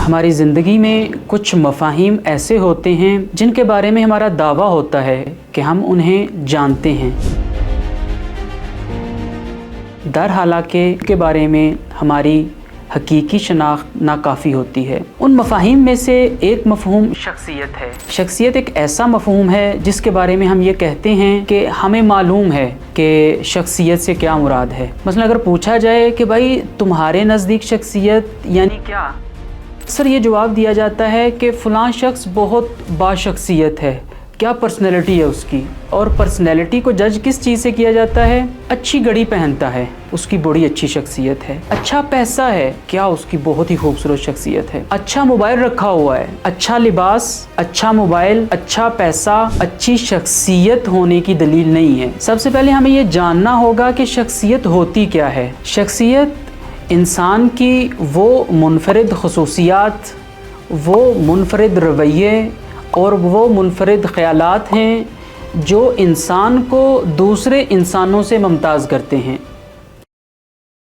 ہماری زندگی میں کچھ مفاہیم ایسے ہوتے ہیں جن کے بارے میں ہمارا دعویٰ ہوتا ہے کہ ہم انہیں جانتے ہیں، در حالانکہ کے بارے میں ہماری حقیقی شناخت ناکافی ہوتی ہے۔ ان مفاہیم میں سے ایک مفہوم شخصیت ہے۔ شخصیت ایک ایسا مفہوم ہے جس کے بارے میں ہم یہ کہتے ہیں کہ ہمیں معلوم ہے کہ شخصیت سے کیا مراد ہے۔ مثلا اگر پوچھا جائے کہ بھائی تمہارے نزدیک شخصیت یعنی کیا؟ اکثر یہ جواب دیا جاتا ہے کہ فلاں شخص بہت باشخصیت ہے، کیا پرسنالٹی ہے اس کی، اور پرسنالٹی کو جج کس چیز سے کیا جاتا ہے؟ اچھی گھڑی پہنتا ہے، اس کی بڑی اچھی شخصیت ہے۔ اچھا پیسہ ہے، کیا اس کی بہت ہی خوبصورت شخصیت ہے۔ اچھا موبائل رکھا ہوا ہے، اچھا لباس، اچھا موبائل، اچھا پیسہ اچھی شخصیت ہونے کی دلیل نہیں ہے۔ سب سے پہلے ہمیں یہ جاننا ہوگا کہ شخصیت ہوتی کیا ہے۔ شخصیت انسان کی وہ منفرد خصوصیات، وہ منفرد رویے اور وہ منفرد خیالات ہیں جو انسان کو دوسرے انسانوں سے ممتاز کرتے ہیں۔